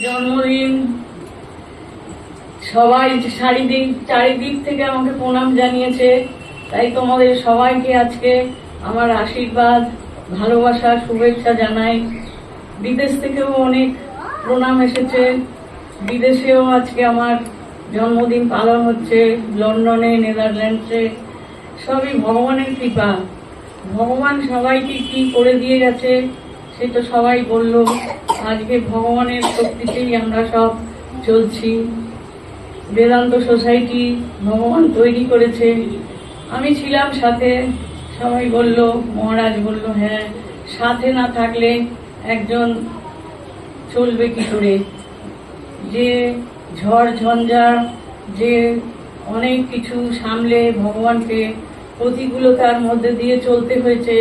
জন্মদিন সবাই চারিদিক থেকে আমাকে প্রণাম জানিয়েছে, তাই তোমাদের সবাইকে আজকে আমার আশীর্বাদ, ভালোবাসা, শুভেচ্ছা জানাই। বিদেশ থেকেও অনেক প্রণাম এসেছে। বিদেশেও আজকে আমার জন্মদিন পালন হচ্ছে, লন্ডনে, নেদারল্যান্ডসে। সবই ভগবানের কৃপা। ভগবান সবাইকে কি করে দিয়ে গেছে সে তো সবাই বলল। আজকে ভগবানের শক্তিতেই আমরা সব চলছি। বেদান্ত সোসাইটি ভগবান তৈরি করেছে, আমি ছিলাম সাথে। সবাই বলল, মহারাজ বলল, হ্যাঁ, সাথে না থাকলে একজন চলবে কি করে? যে ঝড় ঝঞ্ঝা, যে অনেক কিছু সামলে ভগবানকে প্রতিকূলতার মধ্যে দিয়ে চলতে হয়েছে,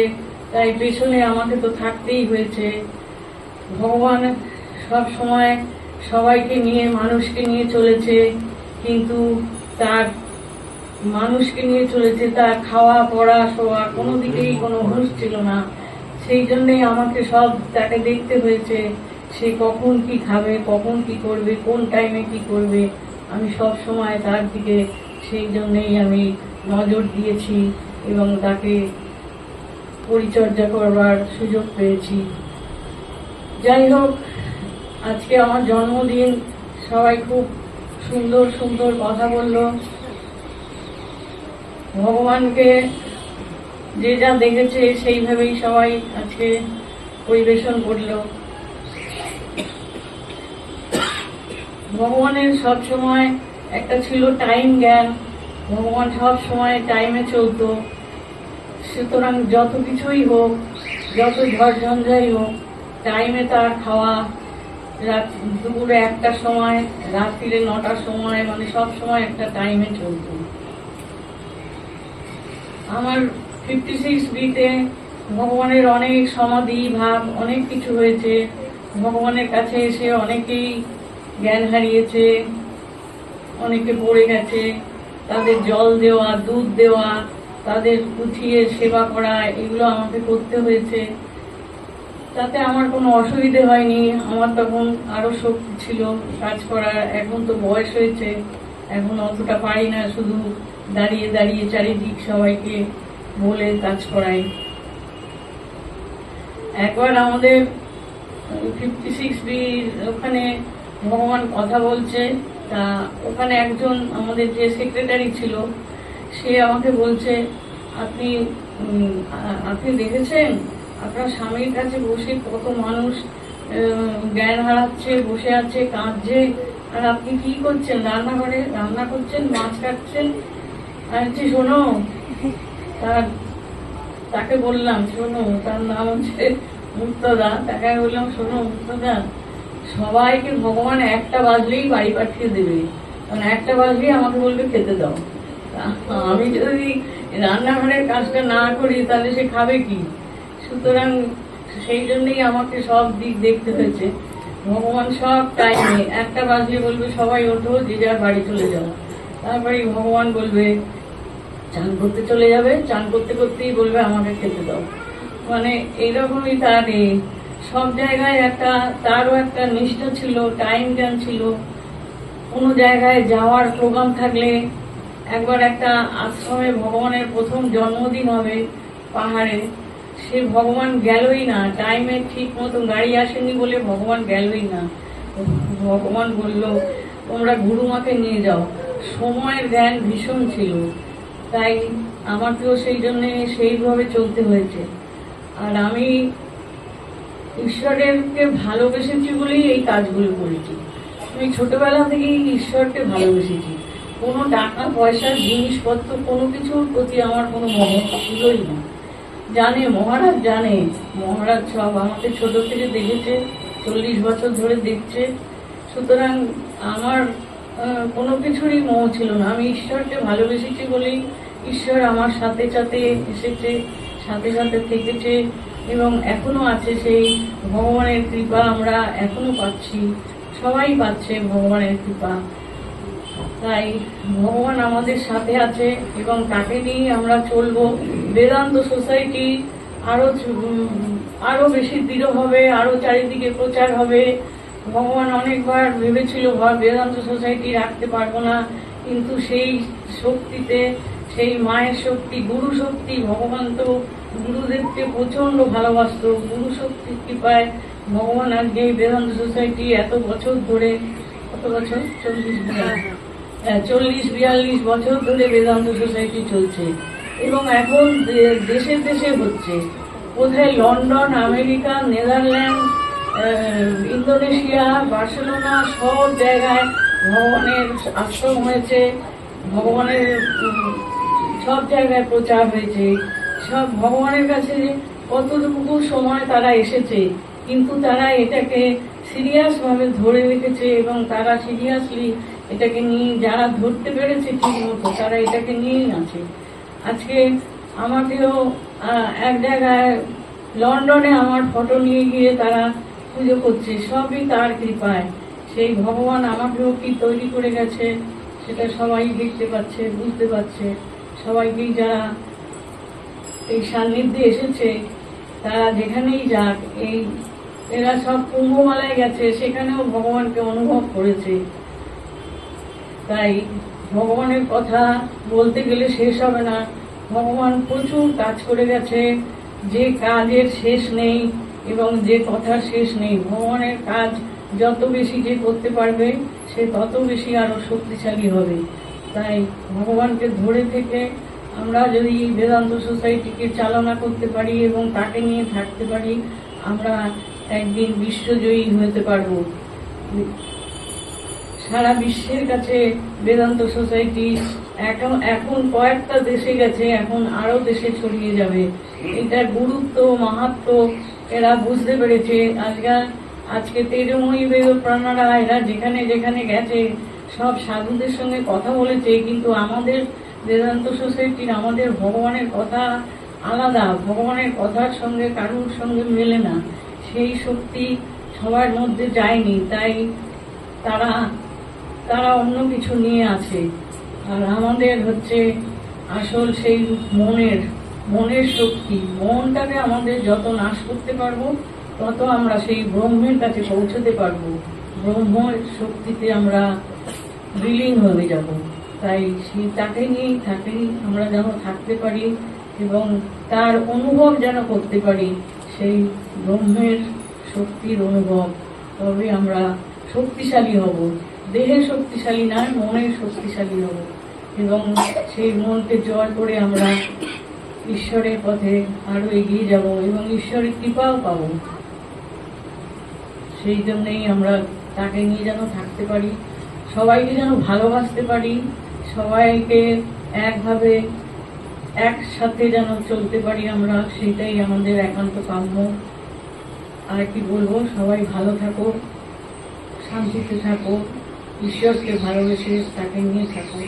তাই পেছনে আমাকে তো থাকতেই হয়েছে। ভগবান সব সময় সবাইকে নিয়ে, মানুষকে নিয়ে চলেছে, কিন্তু তার মানুষকে নিয়ে চলেছে, তার খাওয়া পড়া শোয়া কোনো দিকেই কোনো হুঁশ ছিল না। সেই জন্যই আমাকে সব তাকে দেখতে হয়েছে। সে কখন কি খাবে, কখন কি করবে, কোন টাইমে কি করবে, আমি সব সময় তার দিকে, সেই জন্যই আমি নজর দিয়েছি এবং তাকে পরিচর্যা করবার সুযোগ পেয়েছি। যাই হোক, আজকে আমার জন্মদিন, সবাই খুব সুন্দর সুন্দর কথা বলল। ভগবানকে যে যা দেখেছে সেইভাবেই সবাই আজকে পরিবেশন করল। ভগবানের সব সময় একটা ছিল টাইম জ্ঞান। ভগবান সব সময় টাইমে চলতো। সুতরাং যত কিছুই হোক, যত ঝড় ঝঞ্ঝাই হোক, টাইমে তার খাওয়া, দুপুরে 1টার সময়, রাত্রিরে 9টার সময়, মানে সব সময় একটা টাইমে চলত। আমার 56B-তে ভগবানের অনেক সমাধি ভাব, অনেক কিছু হয়েছে। ভগবানের কাছে এসে অনেকেই জ্ঞান হারিয়েছে, অনেকে পড়ে গেছে। তাদের জল দেওয়া, দুধ দেওয়া, তাদের উঠিয়ে সেবা করা, এগুলো আমাকে করতে হয়েছে। তাতে আমার কোনো অসুবিধে হয়নি। আমার তখন আরো শক্তি ছিল কাজ করার। এখন তো বয়স হয়েছে, এখন অতটা পারি না, শুধু দাঁড়িয়ে দাঁড়িয়ে চারিদিক সবাইকে বলে কাজ করাই। একবার আমাদের 56B ওখানে ভগবান কথা বলছে, তা ওখানে একজন আমাদের যে সেক্রেটারি ছিল, সে আমাকে বলছে, আপনি দেখেছেন আপনার স্বামীর কাছে বসে কত মানুষ জ্ঞান হারাচ্ছে, বসে আছে, কাঁদছে, আর আপনি কি করছেন? রান্নাঘরে রান্না করছেন, মাছ কাটছেন। আর শোনো, তাকে বললাম, শোনো, তার নাম হচ্ছে মুক্তদা। তাকে বললাম, শোনো মুক্তদা, সবাইকে ভগবান 1টা বাজলেই বাড়ি পাঠিয়ে দেবে, কারণ 1টা বাজলেই আমাকে বলবে খেতে দাও। আমি যদি রান্নাঘরের কাজটা না করি তাহলে সে খাবে কি? সুতরাং সেই জন্যই আমাকে সব দিক দেখতে হয়েছে। ভগবান সব টাইমে 1টা বাজলে বলবে সবাই ওঠো, যে যার বাড়ি চলে যাও। তারপরে ভগবান বলবে চান করতে চলে যাবে, চান করতে করতেই বলবে আমাকে খেতে দাও। মানে এইরকমই তার সব জায়গায় তারও একটা নিষ্ঠা ছিল, টাইম জ্ঞান ছিল। কোনো জায়গায় যাওয়ার প্রোগ্রাম থাকলে, একবার একটা আশ্রমে ভগবানের প্রথম জন্মদিন হবে পাহাড়ে, সে ভগবান গেলই না, টাইমে ঠিক মতো গাড়ি আসেনি বলে ভগবান গেলই না। ভগবান বলল, তোমরা গুরুমাকে নিয়ে যাও। সময়ের জ্ঞান ভীষণ ছিল, তাই আমাকেও সেই জন্য সেইভাবে চলতে হয়েছে। আর আমি ঈশ্বরকে ভালোবেসেছি বলেই এই কাজগুলো করেছি। আমি ছোটবেলা থেকেই ঈশ্বরকে ভালোবেসেছি। কোনো টাকা পয়সা, জিনিসপত্র, কোনো কিছুর প্রতি আমার কোনো মোহ ছিলই না। জানে মহারাজ, জানে মহারাজ, সব আমাকে ছোট থেকে দেখেছে, 40 বছর ধরে দেখছে। সুতরাং আমার কোনো কিছুরই মোহ ছিল না। আমি ঈশ্বরকে ভালোবেসেছি বলেই ঈশ্বর আমার সাথে সাথে এসেছে, সাথে সাথে থেকেছে এবং এখনো আছে। সেই ভগবানের কৃপা আমরা এখনো পাচ্ছি, সবাই পাচ্ছে ভগবানের কৃপা। তাই ভগবান আমাদের সাথে আছে এবং তাকে নিয়ে আমরা চলবো। বেদান্ত সোসাইটি আরো বেশি দৃঢ় হবে, আরো চারিদিকে প্রচার হবে, ভগবান অনেকবার ভেবেছিল বেদান্ত সোসাইটি রাখতে পারবো না, কিন্তু সেই শক্তিতে, সেই মায়ের শক্তি, গুরু শক্তি, ভগবান তো গুরুদেবকে প্রচন্ড ভালোবাসতো, গুরু শক্তির কৃপায় ভগবান আজকে এই বেদান্ত সোসাইটি এত বছর ধরে, কত বছর, 40-42 বছর ধরে বেদান্ত সোসাইটি চলছে। এবং এখন দেশে দেশে হচ্ছে, কোথায় London, America, Netherland, Indonesia, Barcelona, সব জায়গায় ভগবানের আশ্রম হয়েছে, ভগবানের সব জায়গায় প্রচার হয়েছে। সব ভগবানের কাছে কতটুকু সময় তারা এসেছে, কিন্তু তারা এটাকে সিরিয়াস ভাবে ধরে রেখেছে এবং তারা সিরিয়াসলি এটাকে নিয়ে, যারা ধরতে পেরেছে ঠিক মতো, তারা এটাকে নিয়েই আছে। আজকে আমাকেও এক জায়গায় লন্ডনে আমার ফটো নিয়ে গিয়ে তারা পুজো করছে, সবই তার কৃপায়। সেই ভগবান আমাকেও কি তৈরি করে গেছে সেটা সবাই দেখতে পাচ্ছে, বুঝতে পারছে। সবাইকেই যারা এই সান্নিধ্যে এসেছে তারা যেখানেই যাক, এরা সব কুম্ভমেলায় গেছে, সেখানেও ভগবানকে অনুভব করেছে। তাই ভগবানের কথা বলতে গেলে শেষ হবে না। ভগবান প্রচুর কাজ করে গেছে, যে কাজের শেষ নেই এবং যে কথার শেষ নেই। ভগবানের কাজ যত বেশি যে করতে পারবে সে তত বেশি আরো শক্তিশালী হবে। তাই ভগবানকে ধরে থেকে আমরা যদি বেদান্ত সোসাইটিকে চালনা করতে পারি এবং তাকে নিয়ে থাকতে পারি, আমরা একদিন বিশ্বজয়ী হতে পারবো। সারা বিশ্বের কাছে বেদান্ত সোসাইটি এখন কয়েকটা দেশে গেছে, এখন আরো দেশে ছড়িয়ে যাবে। এটার গুরুত্ব, মাহাত্ম এরা বুঝতে পেরেছে। আজকে তেজময়ী বেদপ্রাণারা এরা যেখানে যেখানে গেছে সব সাধুদের সঙ্গে কথা বলেছে, কিন্তু আমাদের বেদান্ত সোসাইটির, আমাদের ভগবানের কথা আলাদা। ভগবানের কথার সঙ্গে কারুর সঙ্গে মেলে না, সেই শক্তি সবার মধ্যে যায়নি। তাই তারা অন্য কিছু নিয়ে আছে। আর আমাদের হচ্ছে আসল সেই মনের শক্তি। মনটাকে আমাদের যত নাশ করতে পারবো তত আমরা সেই ব্রহ্মের কাছে পৌঁছতে পারবো, ব্রহ্মের শক্তিতে আমরা বিলীন হয়ে যাব। তাই তাকে নিয়েই আমরা যেন থাকতে পারি এবং তার অনুভব যেন করতে পারি, সেই ব্রহ্মের শক্তির অনুভব। তবে আমরা শক্তিশালী হব, দেহে শক্তিশালী নয়, মনের শক্তিশালী হব এবং সেই মনকে জয় করে আমরা ঈশ্বরের পথে আরো এগিয়ে যাব এবং ঈশ্বরের কৃপাও পাবো। সেই জন্যই আমরা তাকে নিয়ে যেন থাকতে পারি, সবাইকে যেন ভালোবাসতে পারি, সবাইকে একভাবে একসাথে যেন চলতে পারি আমরা, সেটাই আমাদের একান্ত কাম্য। আর কি বলবো, সবাই ভালো থাকো, শান্তিতে থাকো, ঈশ্বরকে ভালোবেসে তাকে নিয়ে থাকো।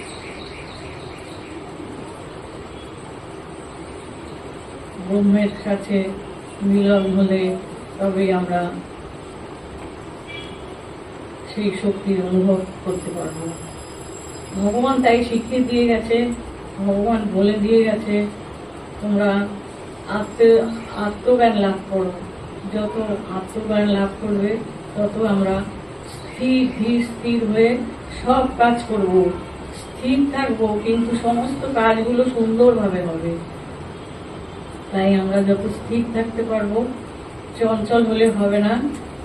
ব্রহ্মের কাছে মিলন হলে তবেই আমরা সেই শক্তির অনুভব করতে পারবো। ভগবান তাই শিখিয়ে দিয়ে গেছে, ভগবান বলে দিয়ে গেছে, তোমরা আত্মজ্ঞান লাভ করো। যত আত্মজ্ঞান লাভ করবে তত আমরা স্থির হয়ে সব কাজ করব, স্থির থাকবো, কিন্তু সমস্ত কাজগুলো সুন্দরভাবে হবে। তাই আমরা যত স্থির থাকতে পারবো, চঞ্চল হলে হবে না,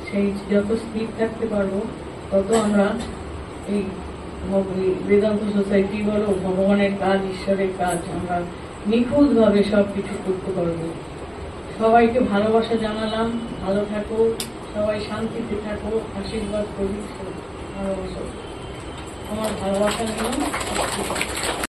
সেই যত স্থির থাকতে পারবো তত আমরা এই বেদান্ত সোসাইটি বলো, ভগবানের কাজ, ঈশ্বরের কাজ আমরা নিখুঁত ভাবে সবকিছু করতে পারবো। সবাইকে ভালোবাসা জানালাম, ভালো থাকো, সবাই শান্তিতে থাকো, আশীর্বাদ করি, ভালোবাসো, আমার ভালোবাসা নিলাম।